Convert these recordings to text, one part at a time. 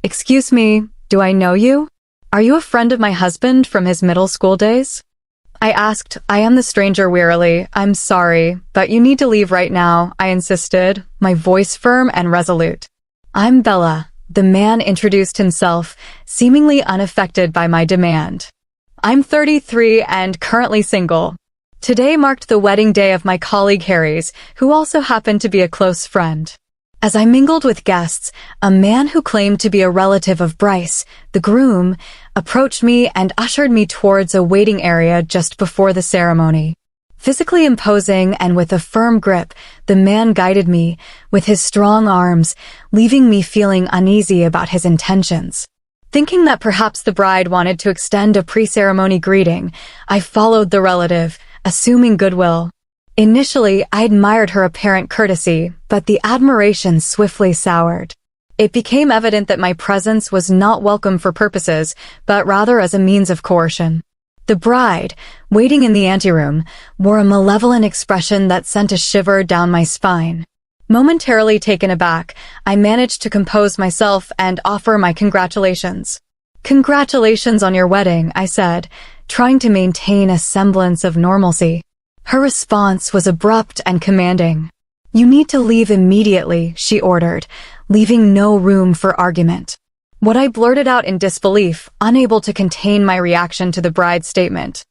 "Excuse me, do I know you? Are you a friend of my husband from his middle school days?" I asked. I am the stranger wearily. "I'm sorry, but you need to leave right now," I insisted, my voice firm and resolute. "I'm Bella," the man introduced himself, seemingly unaffected by my demand. "I'm 33 and currently single. Today marked the wedding day of my colleague Harry's, who also happened to be a close friend." As I mingled with guests, a man who claimed to be a relative of Bryce, the groom, approached me and ushered me towards a waiting area just before the ceremony. Physically imposing and with a firm grip, the man guided me with his strong arms, leaving me feeling uneasy about his intentions. Thinking that perhaps the bride wanted to extend a pre-ceremony greeting, I followed the relative, assuming goodwill. Initially, I admired her apparent courtesy, but the admiration swiftly soured. It became evident that my presence was not welcome for purposes, but rather as a means of coercion. The bride, waiting in the anteroom, wore a malevolent expression that sent a shiver down my spine. Momentarily taken aback, I managed to compose myself and offer my congratulations. "Congratulations on your wedding," I said, trying to maintain a semblance of normalcy. Her response was abrupt and commanding. "You need to leave immediately," she ordered, leaving no room for argument. What I blurted out in disbelief, unable to contain my reaction to the bride's statement.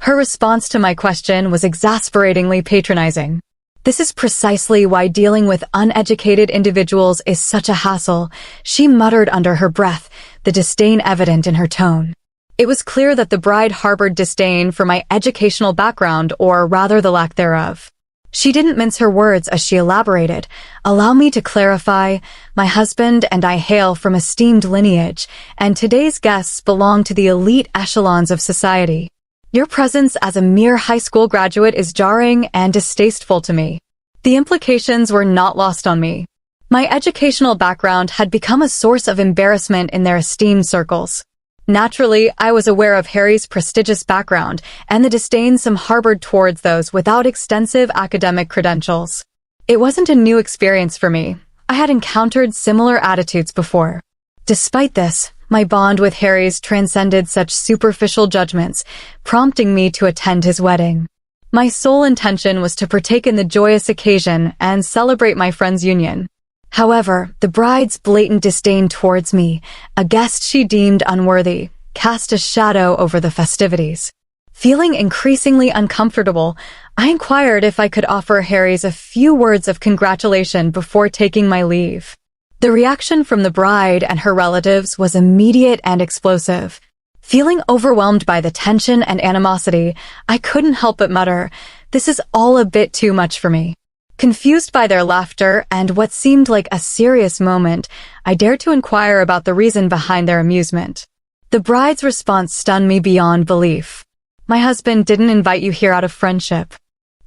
Her response to my question was exasperatingly patronizing. "This is precisely why dealing with uneducated individuals is such a hassle," she muttered under her breath, the disdain evident in her tone. It was clear that the bride harbored disdain for my educational background, or rather the lack thereof. She didn't mince her words as she elaborated. "Allow me to clarify, my husband and I hail from esteemed lineage, and today's guests belong to the elite echelons of society. Your presence as a mere high school graduate is jarring and distasteful to me." The implications were not lost on me. My educational background had become a source of embarrassment in their esteemed circles. Naturally, I was aware of Harry's prestigious background and the disdain some harbored towards those without extensive academic credentials. It wasn't a new experience for me. I had encountered similar attitudes before. Despite this, my bond with Harry's transcended such superficial judgments, prompting me to attend his wedding. My sole intention was to partake in the joyous occasion and celebrate my friend's union. However, the bride's blatant disdain towards me, a guest she deemed unworthy, cast a shadow over the festivities. Feeling increasingly uncomfortable, I inquired if I could offer Harry's a few words of congratulation before taking my leave. The reaction from the bride and her relatives was immediate and explosive. Feeling overwhelmed by the tension and animosity, I couldn't help but mutter, "This is all a bit too much for me." Confused by their laughter and what seemed like a serious moment, I dared to inquire about the reason behind their amusement. The bride's response stunned me beyond belief. "My husband didn't invite you here out of friendship,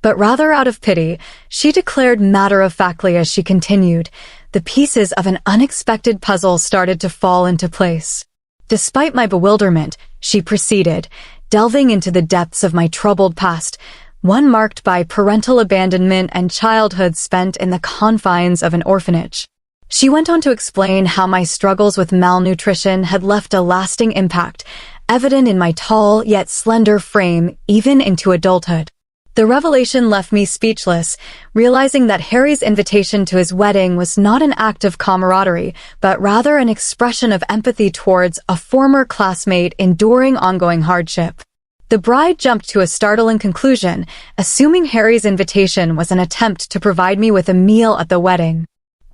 but rather out of pity," she declared matter-of-factly as she continued. The pieces of an unexpected puzzle started to fall into place. Despite my bewilderment, she proceeded, delving into the depths of my troubled past, one marked by parental abandonment and childhood spent in the confines of an orphanage. She went on to explain how my struggles with malnutrition had left a lasting impact, evident in my tall yet slender frame even into adulthood. The revelation left me speechless, realizing that Harry's invitation to his wedding was not an act of camaraderie, but rather an expression of empathy towards a former classmate enduring ongoing hardship. The bride jumped to a startling conclusion, assuming Harry's invitation was an attempt to provide me with a meal at the wedding.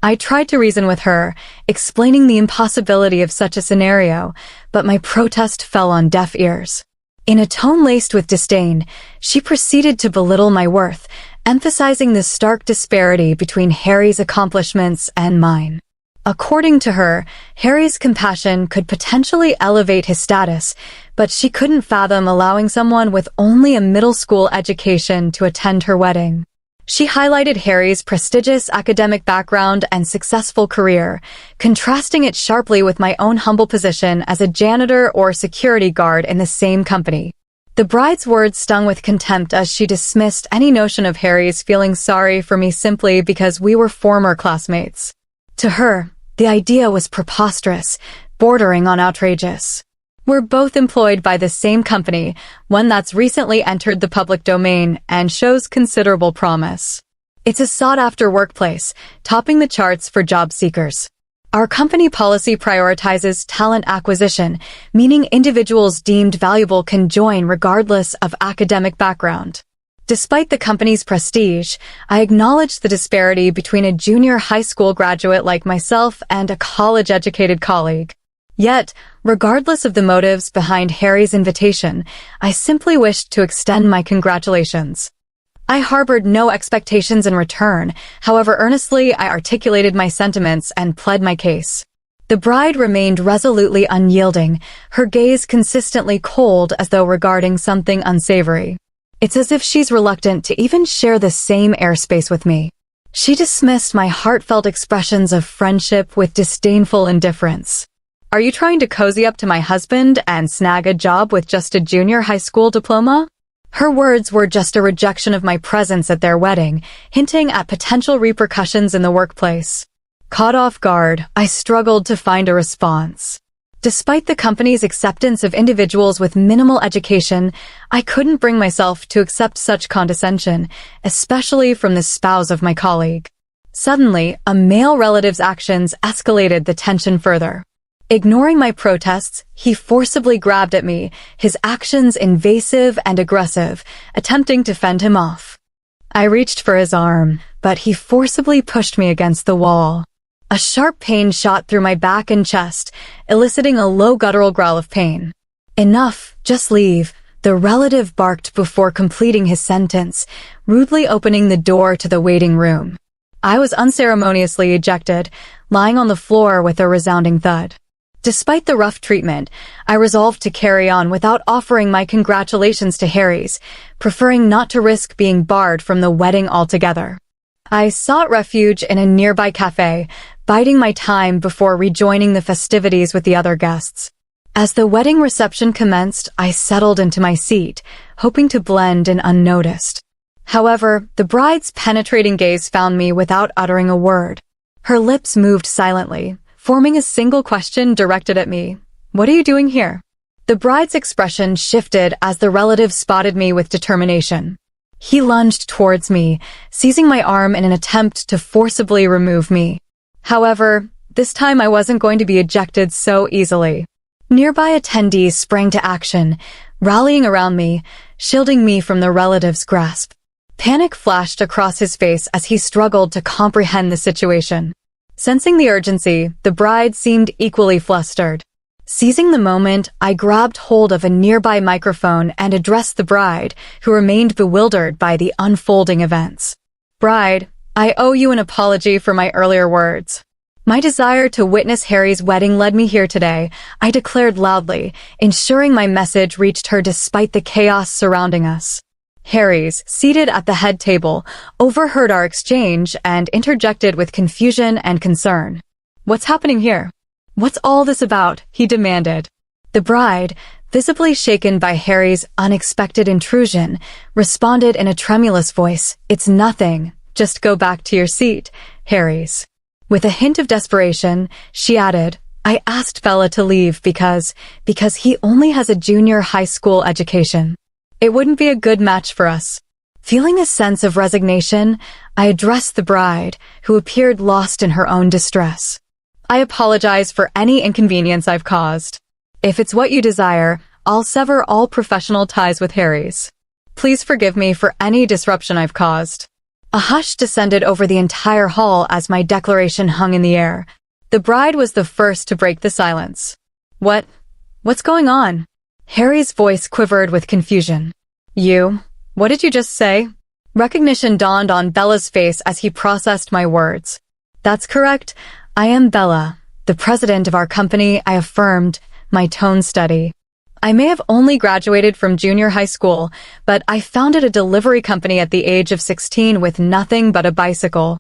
I tried to reason with her, explaining the impossibility of such a scenario, but my protest fell on deaf ears. In a tone laced with disdain, she proceeded to belittle my worth, emphasizing the stark disparity between Harry's accomplishments and mine. According to her, Harry's compassion could potentially elevate his status, but she couldn't fathom allowing someone with only a middle school education to attend her wedding. She highlighted Harry's prestigious academic background and successful career, contrasting it sharply with my own humble position as a janitor or security guard in the same company. The bride's words stung with contempt as she dismissed any notion of Harry's feeling sorry for me simply because we were former classmates. To her, The idea was preposterous, bordering on outrageous. We're both employed by the same company, one that's recently entered the public domain and shows considerable promise. It's a sought-after workplace, topping the charts for job seekers. Our company policy prioritizes talent acquisition, meaning individuals deemed valuable can join regardless of academic background. Despite the company's prestige, I acknowledge the disparity between a junior high school graduate like myself and a college-educated colleague. Yet, regardless of the motives behind Harry's invitation, I simply wished to extend my congratulations. I harbored no expectations in return, however earnestly I articulated my sentiments and pled my case. The bride remained resolutely unyielding, her gaze consistently cold as though regarding something unsavory. It's as if she's reluctant to even share the same airspace with me. She dismissed my heartfelt expressions of friendship with disdainful indifference. Are you trying to cozy up to my husband and snag a job with just a junior high school diploma? Her words were just a rejection of my presence at their wedding, hinting at potential repercussions in the workplace. Caught off guard, I struggled to find a response. Despite the company's acceptance of individuals with minimal education, I couldn't bring myself to accept such condescension, especially from the spouse of my colleague. Suddenly, a male relative's actions escalated the tension further. Ignoring my protests, he forcibly grabbed at me, his actions invasive and aggressive, attempting to fend him off. I reached for his arm, but he forcibly pushed me against the wall. A sharp pain shot through my back and chest, eliciting a low guttural growl of pain. Enough, just leave, the relative barked before completing his sentence, rudely opening the door to the waiting room. I was unceremoniously ejected, lying on the floor with a resounding thud. Despite the rough treatment, I resolved to carry on without offering my congratulations to Harry's, preferring not to risk being barred from the wedding altogether. I sought refuge in a nearby cafe, biding my time before rejoining the festivities with the other guests. As the wedding reception commenced, I settled into my seat, hoping to blend in unnoticed. However, the bride's penetrating gaze found me without uttering a word. Her lips moved silently, forming a single question directed at me. What are you doing here? The bride's expression shifted as the relative spotted me with determination. He lunged towards me, seizing my arm in an attempt to forcibly remove me. However, this time I wasn't going to be ejected so easily. Nearby attendees sprang to action, rallying around me, shielding me from the relative's grasp. Panic flashed across his face as he struggled to comprehend the situation. Sensing the urgency, the bride seemed equally flustered. Seizing the moment, I grabbed hold of a nearby microphone and addressed the bride, who remained bewildered by the unfolding events. Bride, I owe you an apology for my earlier words. My desire to witness Harry's wedding led me here today, I declared loudly, ensuring my message reached her despite the chaos surrounding us. Harry's, seated at the head table, overheard our exchange and interjected with confusion and concern. What's happening here? What's all this about? He demanded. The bride, visibly shaken by Harry's unexpected intrusion, responded in a tremulous voice, It's nothing. Just go back to your seat, Harry's. With a hint of desperation, she added, I asked Bella to leave because he only has a junior high school education. It wouldn't be a good match for us. Feeling a sense of resignation, I addressed the bride, who appeared lost in her own distress. I apologize for any inconvenience I've caused. If it's what you desire, I'll sever all professional ties with Harry's. Please forgive me for any disruption I've caused. A hush descended over the entire hall as my declaration hung in the air. The bride was the first to break the silence. What's going on? Harry's voice quivered with confusion. What did you just say? Recognition dawned on Bella's face as he processed my words. That's correct. I am Bella, the president of our company, I affirmed, my tone steady. I may have only graduated from junior high school, but I founded a delivery company at the age of 16 with nothing but a bicycle.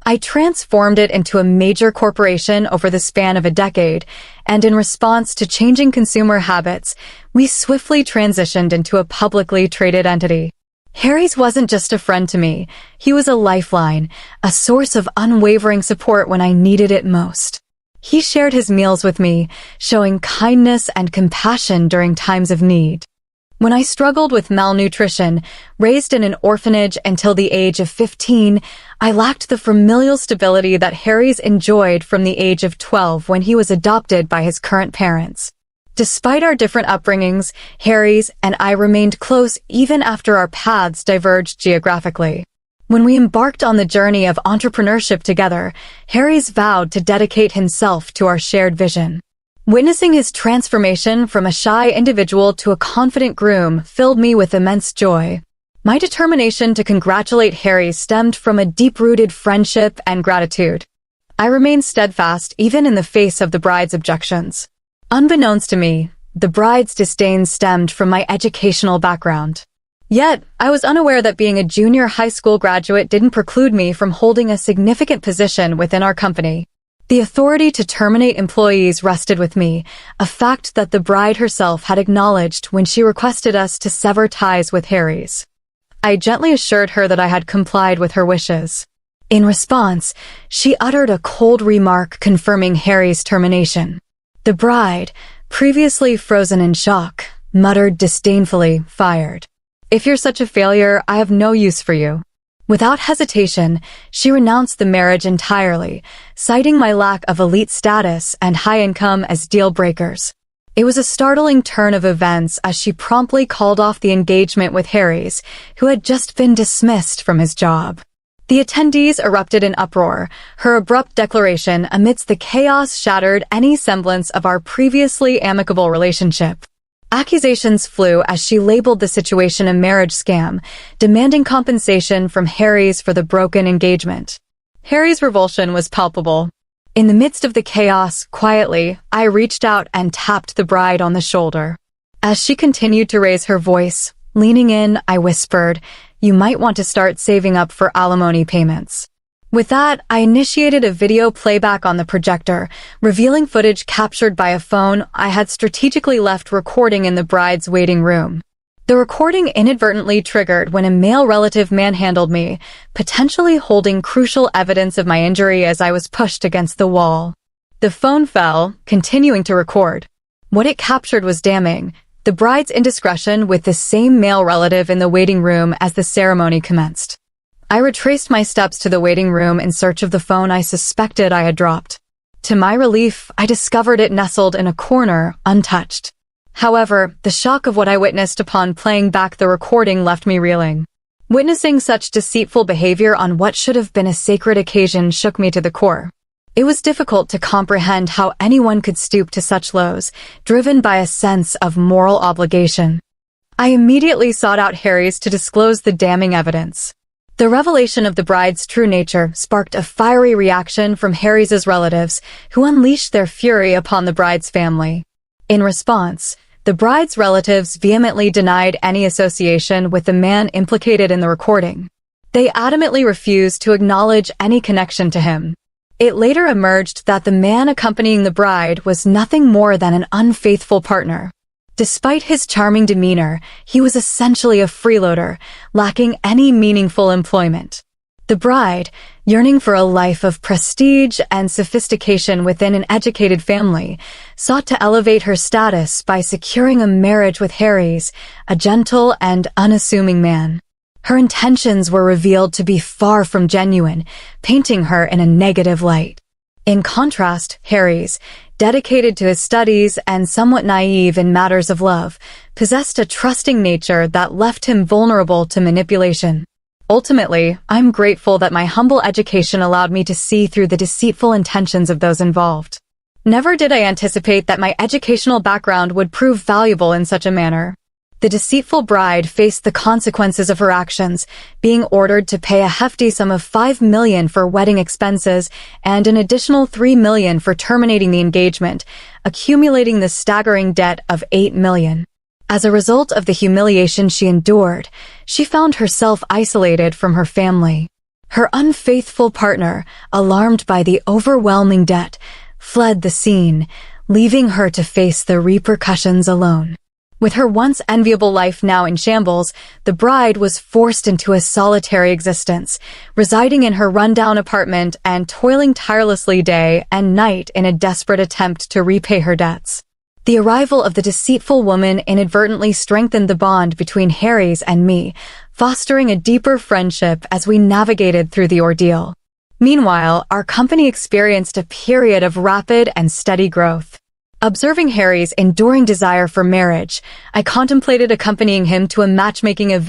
I transformed it into a major corporation over the span of a decade, and in response to changing consumer habits, we swiftly transitioned into a publicly traded entity. Harry's wasn't just a friend to me, he was a lifeline, a source of unwavering support when I needed it most. He shared his meals with me, showing kindness and compassion during times of need. When I struggled with malnutrition, raised in an orphanage until the age of 15, I lacked the familial stability that Harry's enjoyed from the age of 12 when he was adopted by his current parents. Despite our different upbringings, Harry's and I remained close even after our paths diverged geographically. When we embarked on the journey of entrepreneurship together, Harry's vowed to dedicate himself to our shared vision. Witnessing his transformation from a shy individual to a confident groom filled me with immense joy. My determination to congratulate Harry stemmed from a deep-rooted friendship and gratitude. I remained steadfast even in the face of the bride's objections. Unbeknownst to me, the bride's disdain stemmed from my educational background. Yet, I was unaware that being a junior high school graduate didn't preclude me from holding a significant position within our company. The authority to terminate employees rested with me, a fact that the bride herself had acknowledged when she requested us to sever ties with Harry's. I gently assured her that I had complied with her wishes. In response, she uttered a cold remark confirming Harry's termination. The bride, previously frozen in shock, muttered disdainfully, "Fired. If you're such a failure, I have no use for you." Without hesitation, she renounced the marriage entirely, citing my lack of elite status and high income as deal breakers. It was a startling turn of events as she promptly called off the engagement with Harry's, who had just been dismissed from his job. The attendees erupted in uproar. Her abrupt declaration amidst the chaos shattered any semblance of our previously amicable relationship. Accusations flew as she labeled the situation a marriage scam, demanding compensation from Harry's for the broken engagement. Harry's revulsion was palpable. In the midst of the chaos, quietly, I reached out and tapped the bride on the shoulder. As she continued to raise her voice, leaning in, I whispered, "You might want to start saving up for alimony payments." With that, I initiated a video playback on the projector, revealing footage captured by a phone I had strategically left recording in the bride's waiting room. The recording inadvertently triggered when a male relative manhandled me, potentially holding crucial evidence of my injury as I was pushed against the wall. The phone fell, continuing to record. What it captured was damning: the bride's indiscretion with the same male relative in the waiting room as the ceremony commenced. I retraced my steps to the waiting room in search of the phone I suspected I had dropped. To my relief, I discovered it nestled in a corner, untouched. However, the shock of what I witnessed upon playing back the recording left me reeling. Witnessing such deceitful behavior on what should have been a sacred occasion shook me to the core. It was difficult to comprehend how anyone could stoop to such lows, driven by a sense of moral obligation. I immediately sought out Harry's to disclose the damning evidence. The revelation of the bride's true nature sparked a fiery reaction from Harry's relatives, who unleashed their fury upon the bride's family. In response, the bride's relatives vehemently denied any association with the man implicated in the recording. They adamantly refused to acknowledge any connection to him. It later emerged that the man accompanying the bride was nothing more than an unfaithful partner. Despite his charming demeanor, he was essentially a freeloader, lacking any meaningful employment. The bride, yearning for a life of prestige and sophistication within an educated family, sought to elevate her status by securing a marriage with Harry's, a gentle and unassuming man. Her intentions were revealed to be far from genuine, painting her in a negative light. In contrast, Harry's, dedicated to his studies and somewhat naive in matters of love, possessed a trusting nature that left him vulnerable to manipulation. Ultimately, I'm grateful that my humble education allowed me to see through the deceitful intentions of those involved. Never did I anticipate that my educational background would prove valuable in such a manner. The deceitful bride faced the consequences of her actions, being ordered to pay a hefty sum of $5 million for wedding expenses and an additional $3 million for terminating the engagement, accumulating the staggering debt of $8 million. As a result of the humiliation she endured, she found herself isolated from her family. Her unfaithful partner, alarmed by the overwhelming debt, fled the scene, leaving her to face the repercussions alone. With her once enviable life now in shambles, the bride was forced into a solitary existence, residing in her rundown apartment and toiling tirelessly day and night in a desperate attempt to repay her debts. The arrival of the deceitful woman inadvertently strengthened the bond between Harry's and me, fostering a deeper friendship as we navigated through the ordeal. Meanwhile, our company experienced a period of rapid and steady growth. Observing Harry's enduring desire for marriage, I contemplated accompanying him to a matchmaking event